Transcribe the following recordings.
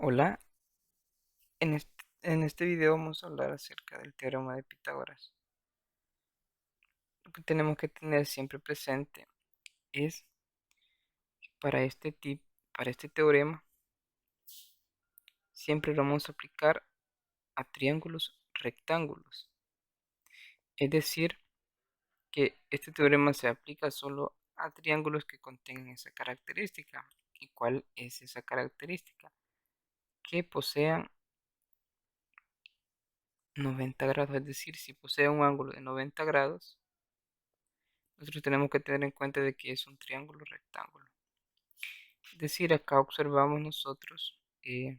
Hola, en este video vamos a hablar acerca del teorema de Pitágoras. Lo que tenemos que tener siempre presente es que para este teorema, siempre lo vamos a aplicar a triángulos rectángulos. Es decir, que este teorema se aplica solo a triángulos que contengan esa característica. ¿Y cuál es esa característica? Que posean 90 grados, es decir, si posee un ángulo de 90 grados, nosotros tenemos que tener en cuenta de que es un triángulo rectángulo. Es decir, acá observamos nosotros que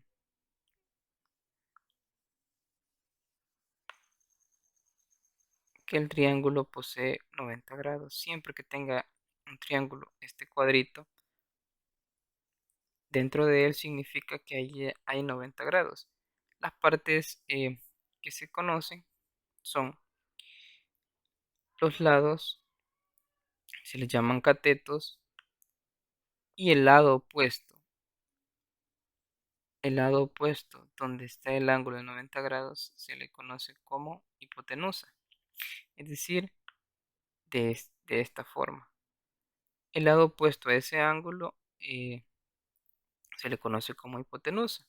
el triángulo posee 90 grados. Siempre que tenga un triángulo, este cuadrito, dentro de él significa que hay 90 grados. Las partes que se conocen son los lados, se les llaman catetos, y el lado opuesto. El lado opuesto, donde está el ángulo de 90 grados, se le conoce como hipotenusa. Es decir, de esta forma. El lado opuesto a ese ángulo se le conoce como hipotenusa.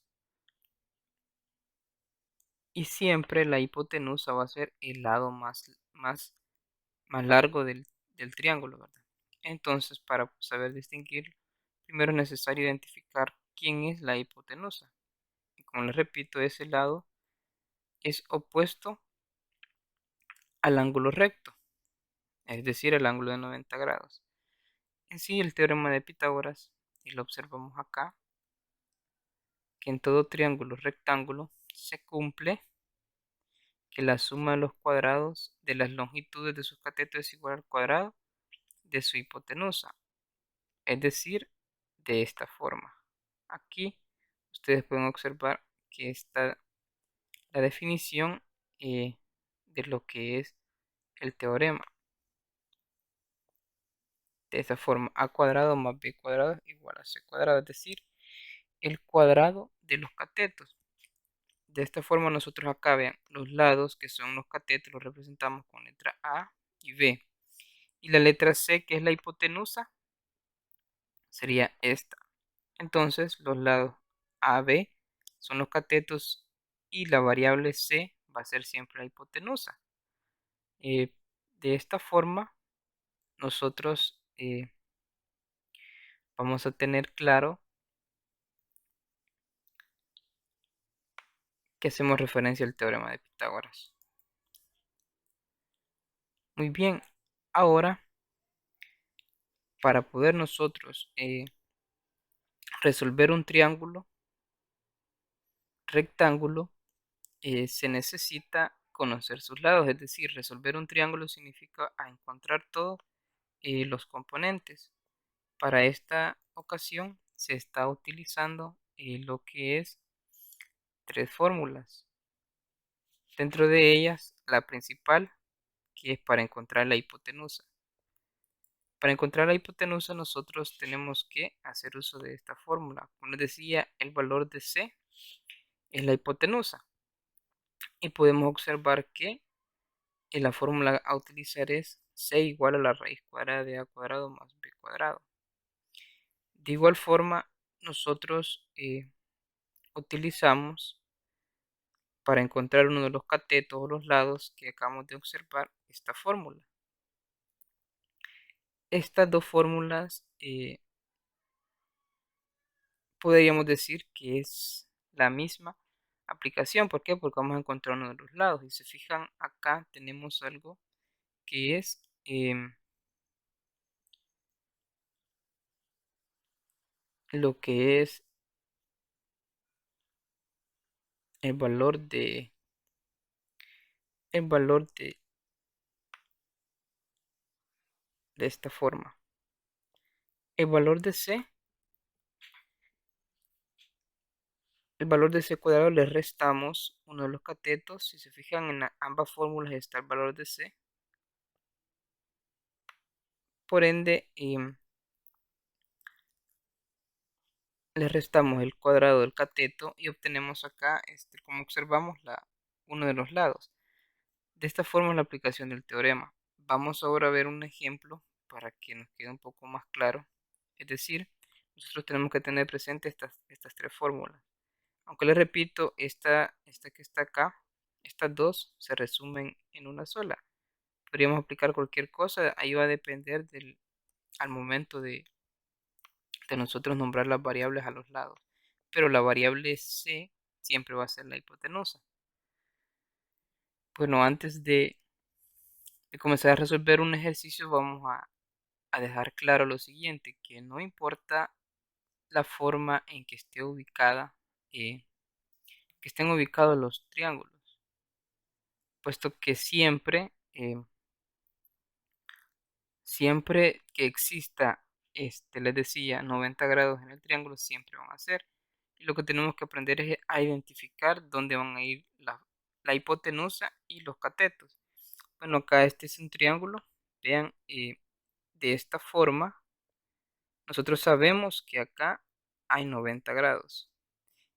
Y siempre la hipotenusa va a ser el lado más largo del triángulo, ¿verdad? Entonces, para saber distinguir, primero es necesario identificar quién es la hipotenusa. Y como les repito, ese lado es opuesto al ángulo recto, es decir, al ángulo de 90 grados. En sí, el teorema de Pitágoras, y lo observamos acá, que en todo triángulo rectángulo se cumple que la suma de los cuadrados de las longitudes de sus catetos es igual al cuadrado de su hipotenusa, es decir, de esta forma. Aquí ustedes pueden observar que está la definición de lo que es el teorema. De esta forma, a cuadrado más b cuadrado es igual a c cuadrado, es decir, el cuadrado de los catetos. De esta forma nosotros acá vean los lados que son los catetos los representamos con letra A y B. Y la letra C, que es la hipotenusa, sería esta. Entonces los lados A, B son los catetos y la variable C va a ser siempre la hipotenusa. Eh, de esta forma nosotros vamos a tener claro que hacemos referencia al teorema de Pitágoras. Muy bien, ahora para poder nosotros resolver un triángulo rectángulo, se necesita conocer sus lados, es decir, resolver un triángulo significa encontrar todos los componentes. Para esta ocasión se está utilizando lo que es tres fórmulas. Dentro de ellas, la principal, que es para encontrar la hipotenusa. Para encontrar la hipotenusa nosotros tenemos que hacer uso de esta fórmula. Como les decía, el valor de C es la hipotenusa. Y podemos observar que la fórmula a utilizar es C igual a la raíz cuadrada de A cuadrado más B cuadrado. De igual forma, nosotros utilizamos para encontrar uno de los catetos o los lados que acabamos de observar esta fórmula. Estas dos fórmulas podríamos decir que es la misma aplicación. ¿Por qué? Porque vamos a encontrar uno de los lados. Y se fijan, acá tenemos algo que es lo que es el valor de esta forma. El valor de C, el valor de C cuadrado le restamos uno de los catetos. Si se fijan en ambas fórmulas está el valor de C. Por ende, le restamos el cuadrado del cateto y obtenemos acá, como observamos, uno de los lados. De esta forma la aplicación del teorema. Vamos ahora a ver un ejemplo para que nos quede un poco más claro. Es decir, nosotros tenemos que tener presente estas tres fórmulas. Aunque les repito, esta que está acá, estas dos se resumen en una sola. Podríamos aplicar cualquier cosa, ahí va a depender al momento de nosotros nombrar las variables a los lados. Pero la variable c siempre va a ser la hipotenusa. Bueno, antes de comenzar a resolver un ejercicio, vamos a dejar claro lo siguiente, que no importa la forma en que esté ubicada, que estén ubicados los triángulos, puesto que siempre que exista, les decía, 90 grados en el triángulo, siempre van a ser. Y lo que tenemos que aprender es a identificar dónde van a ir la hipotenusa y los catetos. Bueno, acá este es un triángulo, vean, de esta forma, nosotros sabemos que acá hay 90 grados.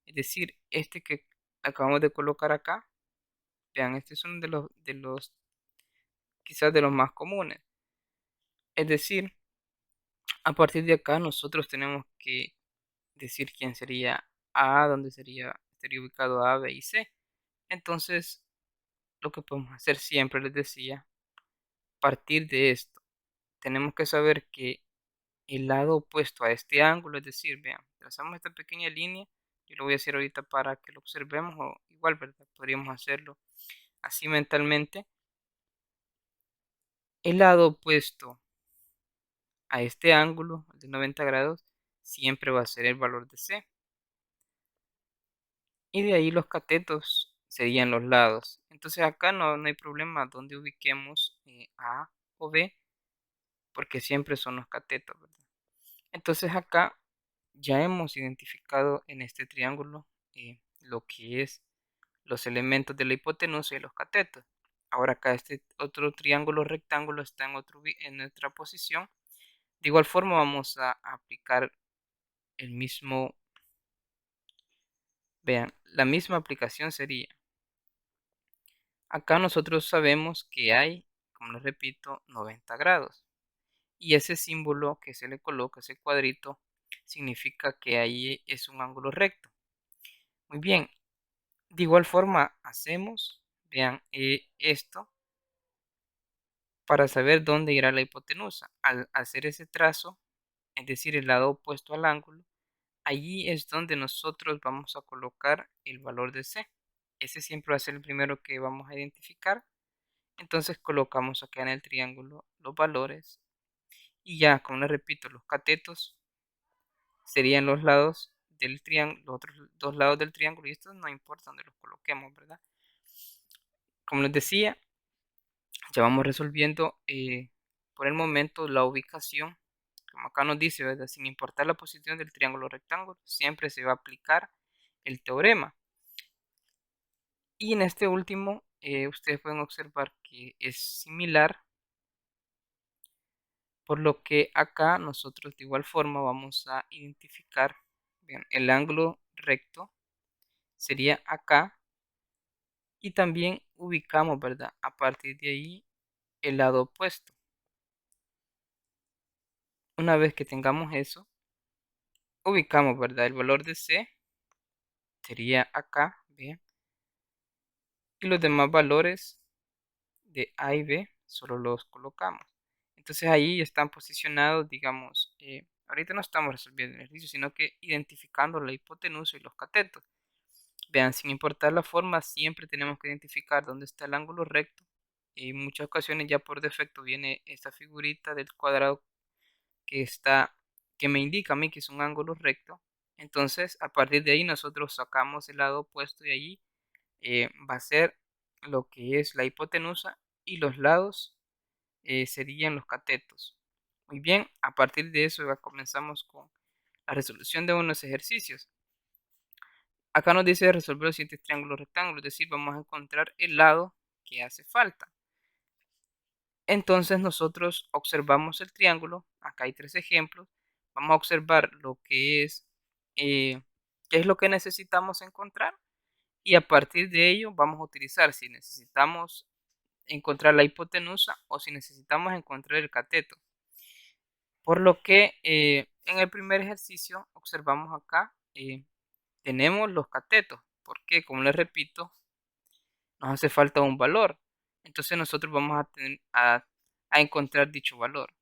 Es decir, este que acabamos de colocar acá, vean, este es uno quizás de los más comunes. Es decir, a partir de acá nosotros tenemos que decir quién sería A, dónde estaría ubicado A, B y C. Entonces, lo que podemos hacer siempre, les decía, partir de esto, tenemos que saber que el lado opuesto a este ángulo, es decir, vean, trazamos esta pequeña línea, yo lo voy a hacer ahorita para que lo observemos, o igual, ¿verdad? Podríamos hacerlo así mentalmente. El lado opuesto a este ángulo de 90 grados siempre va a ser el valor de C. Y de ahí los catetos serían los lados. Entonces acá no hay problema donde ubiquemos A o B, porque siempre son los catetos, ¿verdad? Entonces acá ya hemos identificado en este triángulo lo que es los elementos de la hipotenusa y los catetos. Ahora acá este otro triángulo rectángulo está en otra posición. De igual forma vamos a aplicar el mismo, vean, la misma aplicación sería, acá nosotros sabemos que hay, como les repito, 90 grados. Y ese símbolo que se le coloca, ese cuadrito, significa que ahí es un ángulo recto. Muy bien, de igual forma hacemos, vean, esto para saber dónde irá la hipotenusa. Al hacer ese trazo, es decir, el lado opuesto al ángulo, allí es donde nosotros vamos a colocar el valor de C. Ese siempre va a ser el primero que vamos a identificar. Entonces colocamos acá en el triángulo los valores y ya, como les repito, los catetos serían los lados del triángulo, los otros dos lados del triángulo y estos no importa dónde los coloquemos, ¿verdad? Como les decía, ya vamos resolviendo por el momento la ubicación. Como acá nos dice, ¿verdad? Sin importar la posición del triángulo rectángulo, siempre se va a aplicar el teorema. Y en este último, ustedes pueden observar que es similar, por lo que acá nosotros de igual forma vamos a identificar, bien, el ángulo recto sería acá y también ubicamos, ¿verdad? A partir de ahí el lado opuesto. Una vez que tengamos eso, ubicamos, ¿verdad? El valor de C sería acá, bien, y los demás valores de A y B solo los colocamos. Entonces ahí están posicionados, digamos, ahorita no estamos resolviendo el ejercicio, sino que identificando la hipotenusa y los catetos. Vean, sin importar la forma, siempre tenemos que identificar dónde está el ángulo recto. En muchas ocasiones ya por defecto viene esta figurita del cuadrado que está, que me indica a mí que es un ángulo recto. Entonces, a partir de ahí nosotros sacamos el lado opuesto y allí va a ser lo que es la hipotenusa y los lados serían los catetos. Muy bien, a partir de eso ya comenzamos con la resolución de unos ejercicios. Acá nos dice resolver los siguientes triángulos rectángulos, es decir, vamos a encontrar el lado que hace falta. Entonces nosotros observamos el triángulo, acá hay tres ejemplos, vamos a observar lo que es qué es lo que necesitamos encontrar y a partir de ello vamos a utilizar si necesitamos encontrar la hipotenusa o si necesitamos encontrar el cateto. Por lo que en el primer ejercicio observamos acá, tenemos los catetos, porque como les repito, nos hace falta un valor. Entonces nosotros vamos a encontrar dicho valor.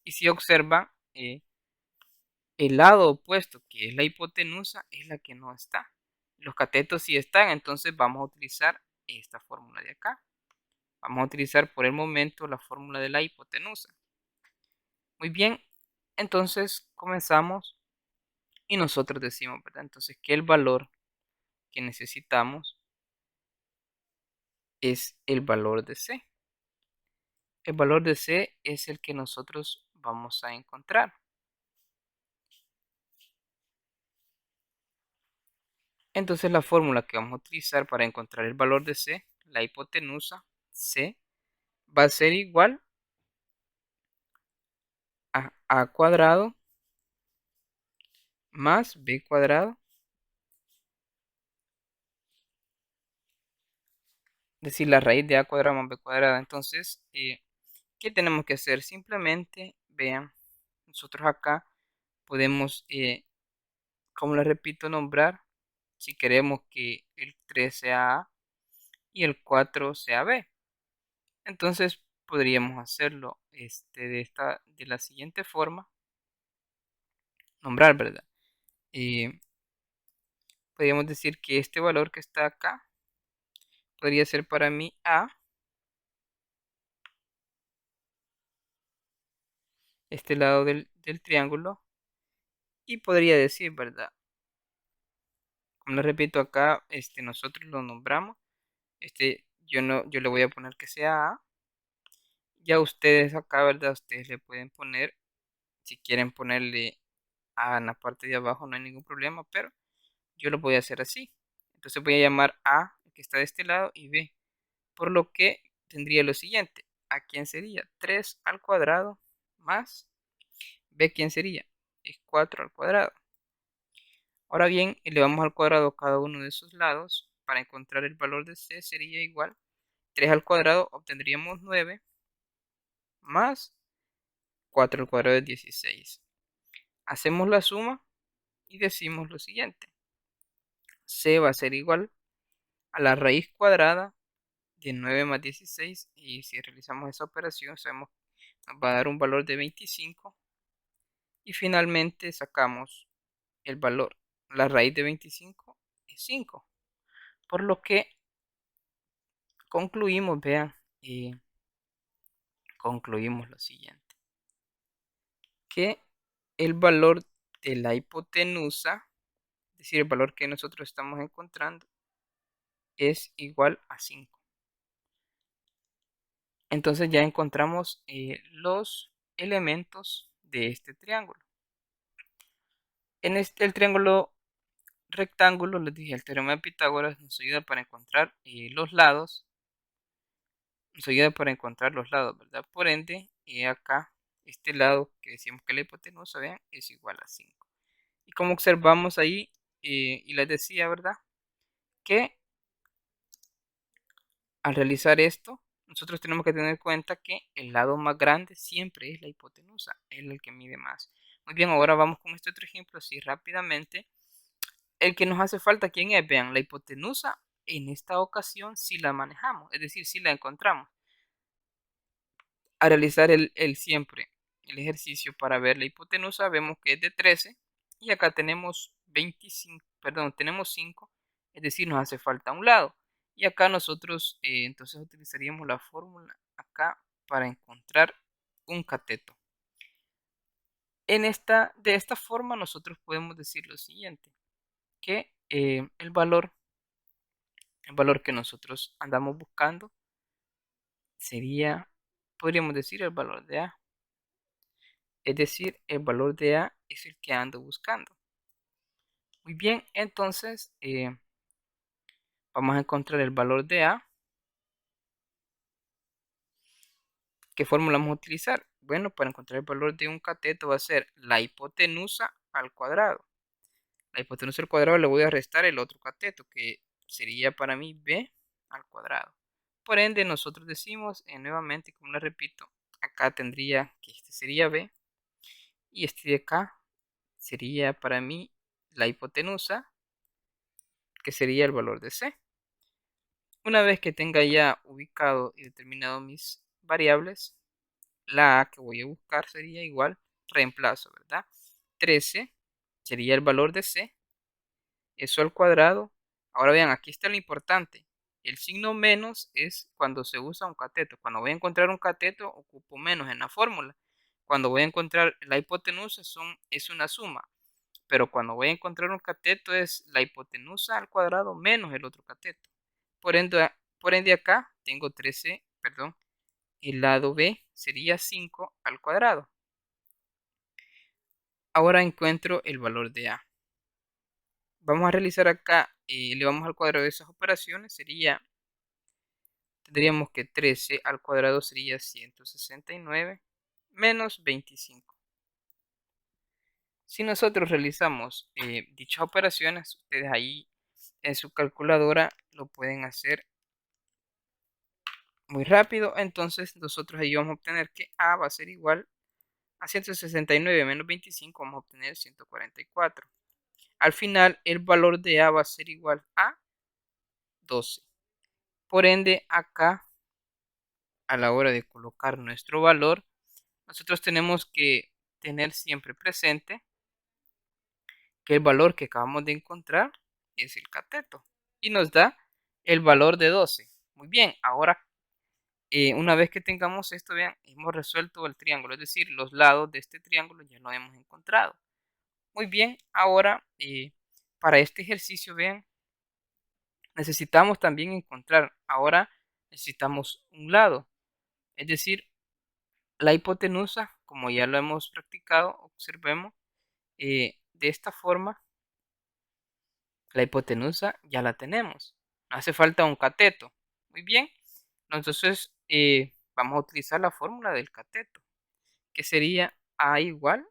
Y si observa, el lado opuesto, que es la hipotenusa, es la que no está. Los catetos sí están, entonces vamos a utilizar esta fórmula de acá. Vamos a utilizar por el momento la fórmula de la hipotenusa. Muy bien, entonces comenzamos y nosotros decimos, ¿verdad? Entonces que el valor que necesitamos es el valor de C. El valor de C es el que nosotros vamos a encontrar. Entonces la fórmula que vamos a utilizar para encontrar el valor de C, la hipotenusa C, va a ser igual a A cuadrado más B cuadrado. Es decir, la raíz de A cuadrado más B cuadrado. Entonces, ¿qué tenemos que hacer? Simplemente, vean, nosotros acá podemos, como les repito, nombrar si queremos que el 3 sea A y el 4 sea B. Entonces podríamos hacerlo de la siguiente forma, nombrar, ¿verdad? Podríamos decir que este valor que está acá podría ser para mí A, este lado del triángulo, y podría decir, ¿verdad? Como les repito acá, nosotros lo nombramos, yo no, yo le voy a poner que sea A, ya ustedes acá, ¿verdad? Ustedes le pueden poner, si quieren ponerle A en la parte de abajo, no hay ningún problema, pero yo lo voy a hacer así. Entonces voy a llamar A, que está de este lado, y B. Por lo que tendría lo siguiente. ¿A quién sería? 3 al cuadrado más B, ¿quién sería? Es 4 al cuadrado. Ahora bien, elevamos al cuadrado cada uno de esos lados. Para encontrar el valor de C sería igual. 3 al cuadrado obtendríamos 9 más 4 al cuadrado es 16. Hacemos la suma y decimos lo siguiente. C va a ser igual a la raíz cuadrada de 9 más 16 y si realizamos esa operación sabemos nos va a dar un valor de 25 y finalmente sacamos el valor. La raíz de 25 es 5, por lo que concluimos, vean, concluimos lo siguiente, que el valor de la hipotenusa, es decir, el valor que nosotros estamos encontrando, es igual a 5. Entonces ya encontramos los elementos de este triángulo. En el triángulo rectángulo, les dije, el teorema de Pitágoras nos ayuda para encontrar los lados, ¿verdad? Por ende, acá, este lado que decíamos que la hipotenusa, vean, es igual a 5. Y como observamos ahí, y les decía, ¿verdad? Que al realizar esto, nosotros tenemos que tener en cuenta que el lado más grande siempre es la hipotenusa, es el que mide más. Muy bien, ahora vamos con este otro ejemplo así rápidamente. El que nos hace falta, ¿quién es? Vean, la hipotenusa en esta ocasión sí la manejamos, es decir, sí la encontramos. A realizar siempre el ejercicio para ver la hipotenusa, vemos que es de 13 y acá tenemos 25, perdón, tenemos 5, es decir, nos hace falta un lado. Y acá nosotros entonces utilizaríamos la fórmula acá para encontrar un cateto. De esta forma nosotros podemos decir lo siguiente, que el valor que nosotros andamos buscando sería, podríamos decir, el valor de A. Es decir, el valor de A es el que ando buscando. Muy bien, entonces vamos a encontrar el valor de A. ¿Qué fórmula vamos a utilizar? Bueno, para encontrar el valor de un cateto va a ser la hipotenusa al cuadrado. La hipotenusa al cuadrado le voy a restar el otro cateto, que sería para mí b al cuadrado. Por ende, nosotros decimos, nuevamente, como les repito, acá tendría que este sería b, y este de acá sería para mí la hipotenusa, que sería el valor de c. Una vez que tenga ya ubicado y determinado mis variables, la a que voy a buscar sería igual, reemplazo, ¿verdad? 13 sería el valor de c, eso al cuadrado. Ahora vean, aquí está lo importante. El signo menos es cuando se usa un cateto. Cuando voy a encontrar un cateto, ocupo menos en la fórmula. Cuando voy a encontrar la hipotenusa, es una suma. Pero cuando voy a encontrar un cateto, es la hipotenusa al cuadrado menos el otro cateto. Por ende acá tengo 13, perdón, el lado b sería 5 al cuadrado. Ahora encuentro el valor de a. Vamos a realizar acá, elevamos al cuadrado de esas operaciones, tendríamos que 13 al cuadrado sería 169 menos 25. Si nosotros realizamos dichas operaciones, ustedes ahí en su calculadora lo pueden hacer muy rápido. Entonces nosotros ahí vamos a obtener que a va a ser igual a 169 menos 25, vamos a obtener 144. Al final el valor de a va a ser igual a 12. Por ende, acá a la hora de colocar nuestro valor, nosotros tenemos que tener siempre presente que el valor que acabamos de encontrar es el cateto y nos da el valor de 12. Muy bien, ahora una vez que tengamos esto, vean, hemos resuelto el triángulo, es decir, los lados de este triángulo ya lo hemos encontrado. Muy bien, ahora para este ejercicio, vean, necesitamos también encontrar, ahora necesitamos un lado, es decir, la hipotenusa, como ya lo hemos practicado, observemos, de esta forma, la hipotenusa ya la tenemos. No hace falta un cateto. Muy bien. Entonces, vamos a utilizar la fórmula del cateto, que sería a igual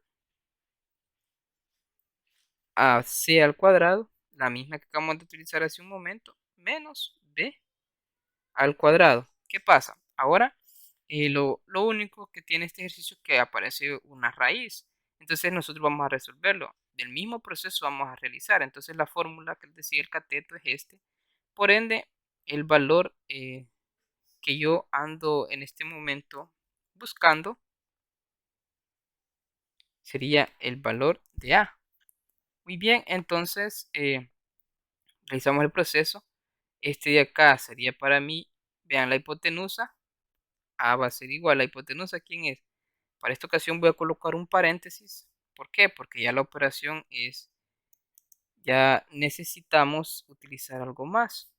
a c al cuadrado, la misma que acabamos de utilizar hace un momento, menos b al cuadrado. ¿Qué pasa? Ahora, lo único que tiene este ejercicio es que aparece una raíz. Entonces nosotros vamos a resolverlo. Del mismo proceso vamos a realizar. Entonces la fórmula que decía el cateto es este. Por ende, el valor que yo ando en este momento buscando sería el valor de a. Muy bien, entonces realizamos el proceso. Este de acá sería para mí, vean la hipotenusa. A va a ser igual. La hipotenusa, ¿quién es? Para esta ocasión voy a colocar un paréntesis. ¿Por qué? Porque ya la operación ya necesitamos utilizar algo más.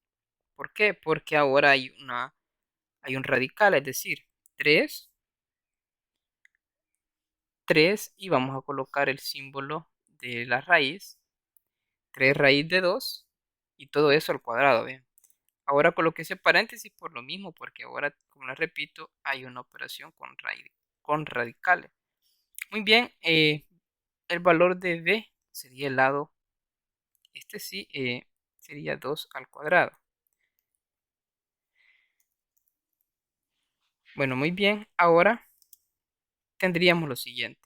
¿Por qué? Porque ahora hay un radical, es decir, 3 y vamos a colocar el símbolo de la raíz, 3 raíz de 2 y todo eso al cuadrado, ¿ven? Ahora coloqué ese paréntesis por lo mismo, porque ahora, como les repito, hay una operación con radicales. Muy bien, el valor de b sería el lado, este sí, sería 2 al cuadrado. Bueno, muy bien, ahora tendríamos lo siguiente.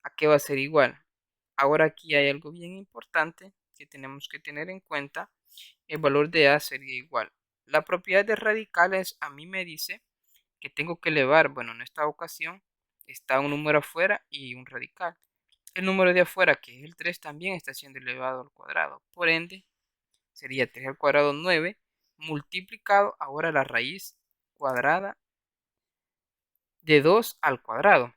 ¿A qué va a ser igual? Ahora aquí hay algo bien importante que tenemos que tener en cuenta. El valor de a sería igual. La propiedad de radicales a mí me dice que tengo que elevar, bueno, en esta ocasión está un número afuera y un radical. El número de afuera, que es el 3, también está siendo elevado al cuadrado. Por ende, sería 3 al cuadrado 9 multiplicado ahora la raíz cuadrada de 2 al cuadrado.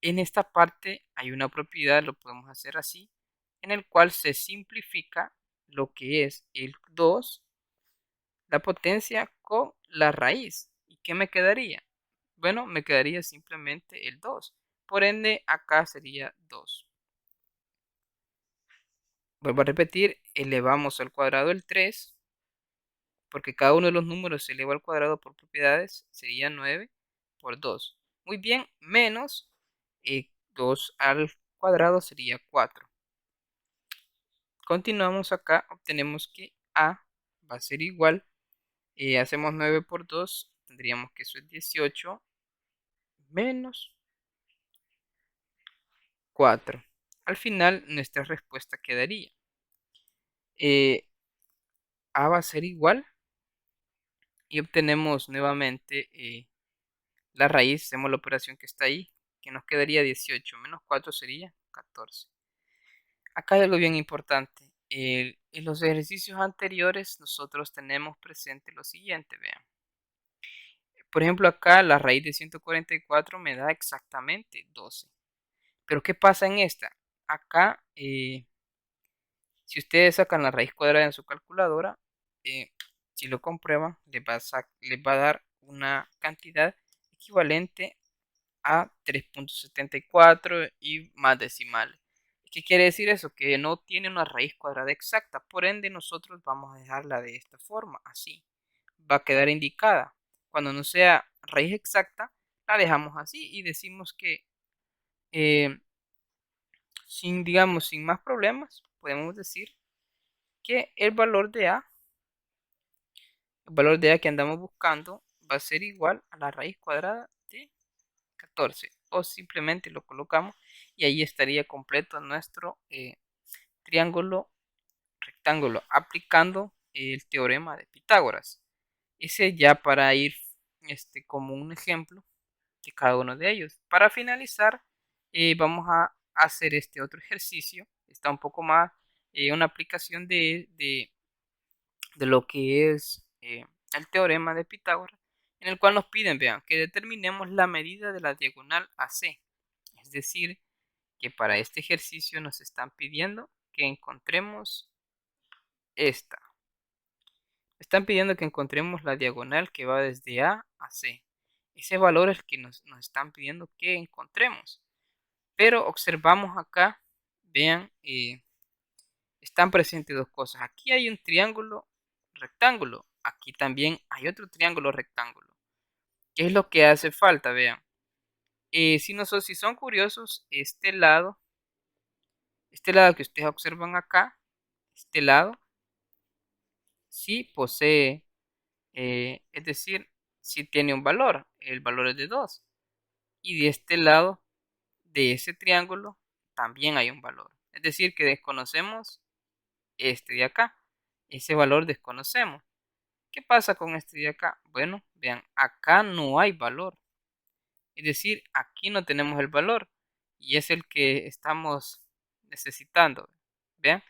En esta parte hay una propiedad, lo podemos hacer así, en el cual se simplifica lo que es el 2, la potencia con la raíz. ¿Y qué me quedaría? Bueno, me quedaría simplemente el 2. Por ende, acá sería 2. Vuelvo a repetir, elevamos al cuadrado el 3, porque cada uno de los números se eleva al cuadrado por propiedades, sería 9 por 2. Muy bien, menos 2 al cuadrado sería 4. continuamos acá, obtenemos que A va a ser igual, hacemos 9 por 2, tendríamos que eso es 18 menos 4. Al final, nuestra respuesta quedaría, eh, A va a ser igual, y obtenemos nuevamente la raíz, hacemos la operación que está ahí, que nos quedaría 18 menos 4 sería 14. Acá hay algo bien importante. En los ejercicios anteriores nosotros tenemos presente lo siguiente, vean. Por ejemplo, acá la raíz de 144 me da exactamente 12. Pero ¿qué pasa en esta? Acá, si ustedes sacan la raíz cuadrada en su calculadora, si lo comprueban, les va a dar una cantidad equivalente a 3.74 y más decimales. ¿Qué quiere decir eso? Que no tiene una raíz cuadrada exacta. Por ende, nosotros vamos a dejarla de esta forma, así. Va a quedar indicada. Cuando no sea raíz exacta, la dejamos así y decimos que eh, sin, digamos, sin más problemas, podemos decir que el valor de A que andamos buscando va a ser igual a la raíz cuadrada de 14. O simplemente lo colocamos y ahí estaría completo nuestro triángulo rectángulo aplicando el teorema de Pitágoras. Ese ya para ir como un ejemplo de cada uno de ellos. Para finalizar, vamos a hacer este otro ejercicio. Está un poco más una aplicación de lo que es el teorema de Pitágoras, en el cual nos piden, vean, que determinemos la medida de la diagonal AC. Es decir, que para este ejercicio nos están pidiendo que encontremos esta. Están pidiendo que encontremos la diagonal que va desde A a C. Ese valor es el que nos están pidiendo que encontremos. Pero observamos acá, vean, están presentes dos cosas. Aquí hay un triángulo rectángulo. Aquí también hay otro triángulo rectángulo. ¿Qué es lo que hace falta? Vean. Si son curiosos, este lado que ustedes observan acá, este lado, sí posee, es decir, sí tiene un valor. El valor es de 2. Y de este lado, de ese triángulo, también hay un valor. Es decir, que desconocemos este de acá. Ese valor desconocemos. ¿Qué pasa con este de acá? Bueno, vean, acá no hay valor. Es decir, aquí no tenemos el valor. Y es el que estamos necesitando. Vean.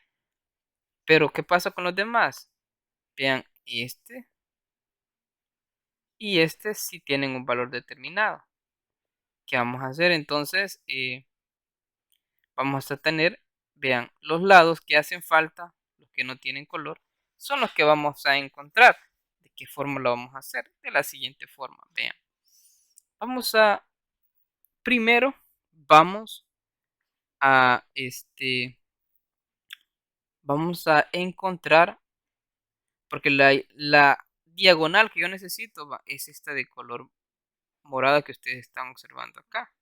Pero ¿qué pasa con los demás? Vean, este y este sí tienen un valor determinado. ¿Qué vamos a hacer? Entonces, vamos a tener, vean, los lados que hacen falta, los que no tienen color, son los que vamos a encontrar. ¿De qué forma lo vamos a hacer? De la siguiente forma, vean. Vamos a, primero, vamos a, vamos a encontrar, porque la diagonal que yo necesito es esta de color morada que ustedes están observando acá.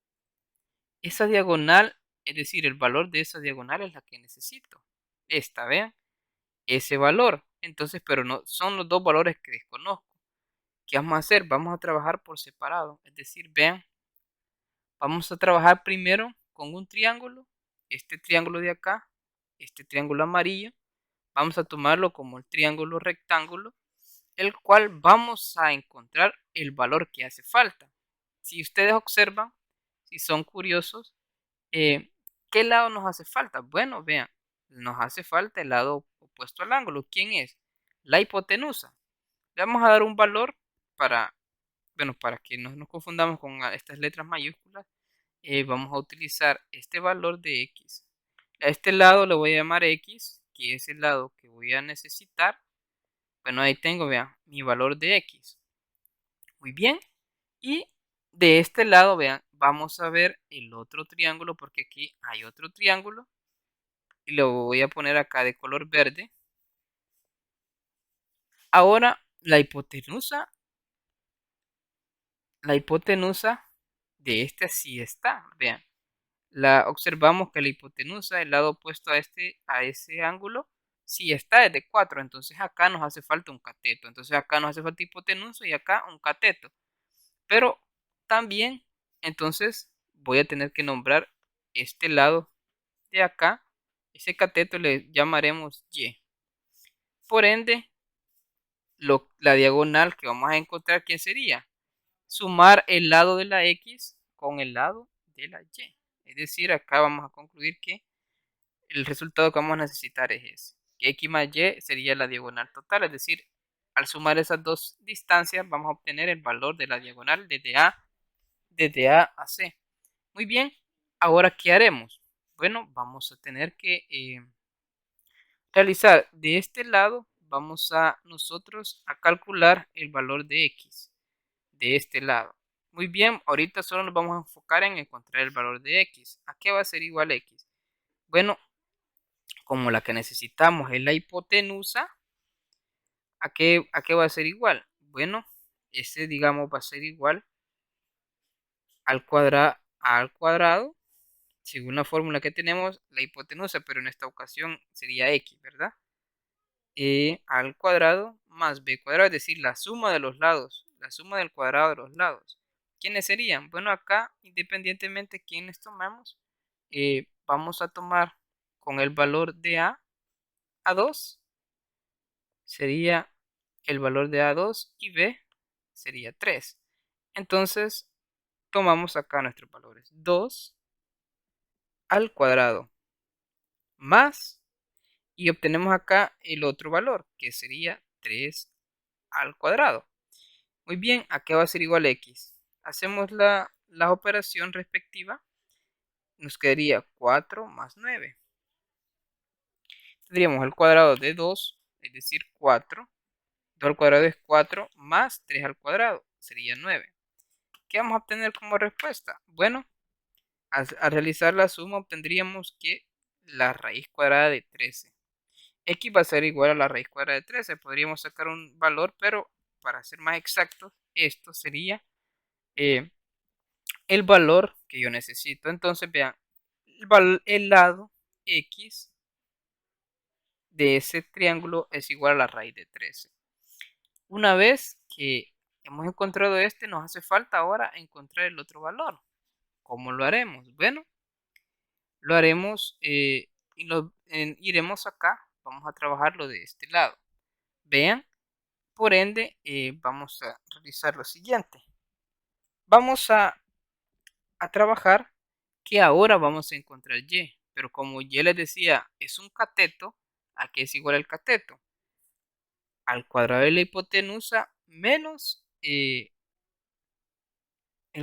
Esa diagonal, es decir, el valor de esa diagonal es la que necesito. Esta, vean, ese valor. Entonces, pero no son los dos valores que desconozco. ¿Qué vamos a hacer? Vamos a trabajar por separado. Es decir, vean, vamos a trabajar primero con un triángulo. Este triángulo de acá, este triángulo amarillo. Vamos a tomarlo como el triángulo rectángulo, el cual vamos a encontrar el valor que hace falta. Si ustedes observan, si son curiosos, ¿qué lado nos hace falta? Bueno, vean, nos hace falta el lado opuesto al ángulo. ¿Quién es? La hipotenusa. Le vamos a dar un valor para, bueno, para que no nos confundamos con estas letras mayúsculas. Vamos a utilizar este valor de X. A este lado le voy a llamar X, que es el lado que voy a necesitar. Bueno, ahí tengo, vean, mi valor de X. Muy bien. Y de este lado, vean, vamos a ver el otro triángulo, porque aquí hay otro triángulo. Y lo voy a poner acá de color verde. Ahora, la hipotenusa de este sí está, vean. observamos que la hipotenusa, el lado opuesto a ese ángulo, sí está desde 4. Entonces acá nos hace falta un cateto. Entonces acá nos hace falta hipotenusa y acá un cateto. Pero también, entonces, voy a tener que nombrar este lado de acá. Ese cateto le llamaremos Y. Por ende, la diagonal que vamos a encontrar, ¿quién sería? Sumar el lado de la X con el lado de la Y. Es decir, acá vamos a concluir que el resultado que vamos a necesitar es ese. Que X más Y sería la diagonal total. Es decir, al sumar esas dos distancias vamos a obtener el valor de la diagonal desde A a C. Muy bien, ahora ¿qué haremos? Bueno, vamos a tener que realizar de este lado, vamos a nosotros a calcular el valor de X de este lado. Muy bien, ahorita solo nos vamos a enfocar en encontrar el valor de X. ¿A qué va a ser igual X? Bueno, como la que necesitamos es la hipotenusa, ¿a qué va a ser igual? Bueno, este digamos va a ser igual al cuadrado, según la fórmula que tenemos, la hipotenusa, pero en esta ocasión sería X, ¿verdad? Al cuadrado más b cuadrado, es decir, la suma de los lados, la suma del cuadrado de los lados. ¿Quiénes serían? Bueno, acá, independientemente de quiénes tomamos, vamos a tomar con el valor de a 2, sería el valor de a2 y b sería 3. Entonces, tomamos acá nuestros valores. 2 al cuadrado más, y obtenemos acá el otro valor, que sería 3 al cuadrado. Muy bien, ¿a qué va a ser igual X? Hacemos la operación respectiva. Nos quedaría 4 más 9. Tendríamos el cuadrado de 2, es decir, 4. 2 al cuadrado es 4 más 3 al cuadrado, sería 9. ¿Qué vamos a obtener como respuesta? Bueno, al realizar la suma obtendríamos que la raíz cuadrada de 13. X va a ser igual a la raíz cuadrada de 13. Podríamos sacar un valor, pero para ser más exactos, esto sería el valor que yo necesito. Entonces, vean, el lado X de ese triángulo es igual a la raíz de 13. Una vez que hemos encontrado este, nos hace falta ahora encontrar el otro valor. ¿Cómo lo haremos? Bueno, lo haremos y iremos acá. Vamos a trabajarlo de este lado. Vean, por ende, vamos a realizar lo siguiente. Vamos a trabajar que ahora vamos a encontrar Y. Pero como ya les decía, es un cateto, ¿a qué es igual el cateto? Al cuadrado de la hipotenusa menos el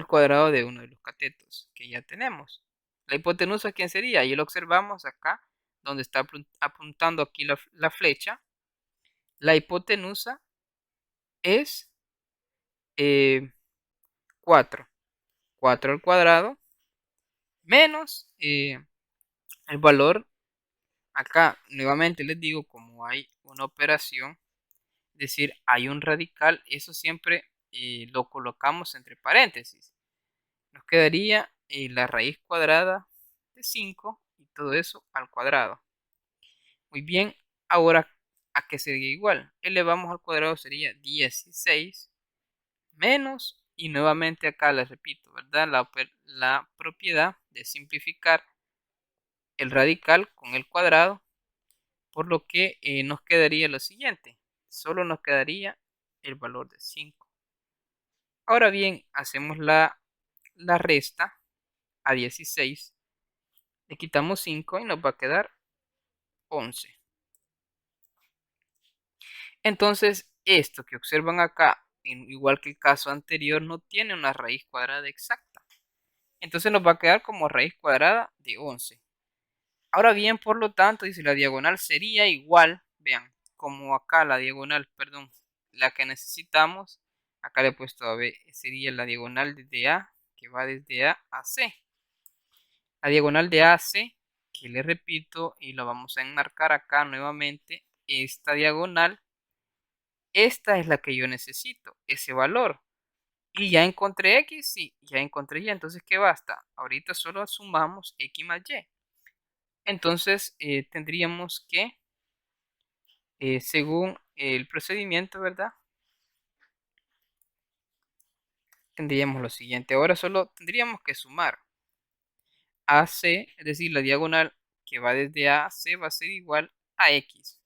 cuadrado de uno de los catetos que ya tenemos. La hipotenusa, ¿quién sería? Y lo observamos acá, donde está apuntando aquí la flecha. La hipotenusa es 4. 4 al cuadrado menos el valor. Acá nuevamente les digo, como hay una operación, es decir, hay un radical, eso siempre lo colocamos entre paréntesis. Nos quedaría la raíz cuadrada de 5 y todo eso al cuadrado. Muy bien, ahora ¿a qué sería igual? Elevamos al cuadrado sería 16 menos, y nuevamente acá les repito, ¿verdad? La propiedad de simplificar el radical con el cuadrado, por lo que nos quedaría lo siguiente, solo nos quedaría el valor de 5. Ahora bien, hacemos la resta a 16, le quitamos 5 y nos va a quedar 11. Entonces, esto que observan acá, igual que el caso anterior, no tiene una raíz cuadrada exacta. Entonces nos va a quedar como raíz cuadrada de 11. Ahora bien, por lo tanto, dice la diagonal sería igual, vean, como acá la diagonal, perdón, la que necesitamos, acá le he puesto a B, sería la diagonal desde A, que va desde A a C. La diagonal de AC, que le repito, y lo vamos a enmarcar acá nuevamente, esta diagonal, esta es la que yo necesito, ese valor. Y ya encontré X, sí, ya encontré Y. Entonces, ¿qué basta? Ahorita solo sumamos X más Y. Entonces, tendríamos que, según el procedimiento, ¿verdad? Tendríamos lo siguiente. Ahora solo tendríamos que sumar AC, es decir, la diagonal que va desde A a C va a ser igual a X.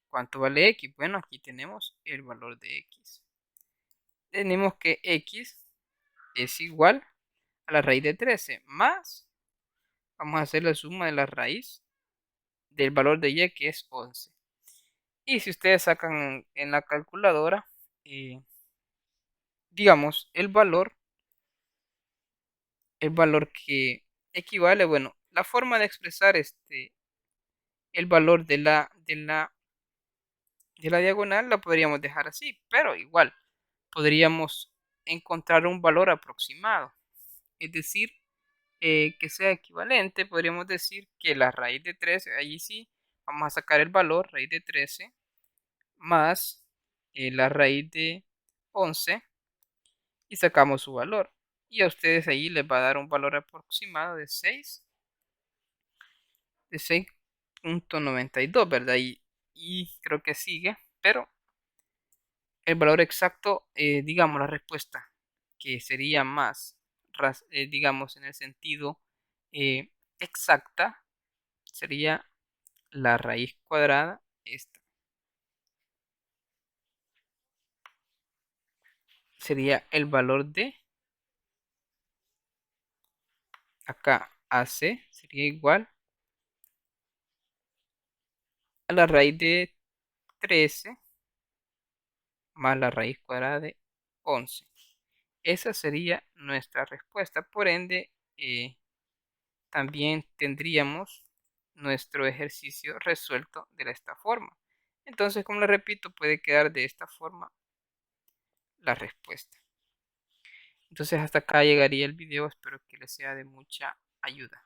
¿Cuánto vale X? Bueno, aquí tenemos el valor de X. Tenemos que X es igual a la raíz de 13 más, vamos a hacer la suma de la raíz del valor de Y, que es 11. Y si ustedes sacan en la calculadora, eh, digamos, el valor que equivale, bueno, la forma de expresar el valor de la diagonal la podríamos dejar así, pero igual podríamos encontrar un valor aproximado, es decir, que sea equivalente. Podríamos decir que la raíz de 13, allí sí, vamos a sacar el valor, raíz de 13, más la raíz de 11 y sacamos su valor. Y a ustedes ahí les va a dar un valor aproximado de 6,92, ¿verdad? Y creo que sigue, pero el valor exacto, digamos, la respuesta que sería más, digamos, en el sentido eh, exacta, sería la raíz cuadrada, esta. Sería el valor de acá AC, sería igual a la raíz de 13 más la raíz cuadrada de 11. Esa sería nuestra respuesta. Por ende, también tendríamos nuestro ejercicio resuelto de esta forma. Entonces, como le repito, puede quedar de esta forma la respuesta. Entonces, hasta acá llegaría el video. Espero que les sea de mucha ayuda.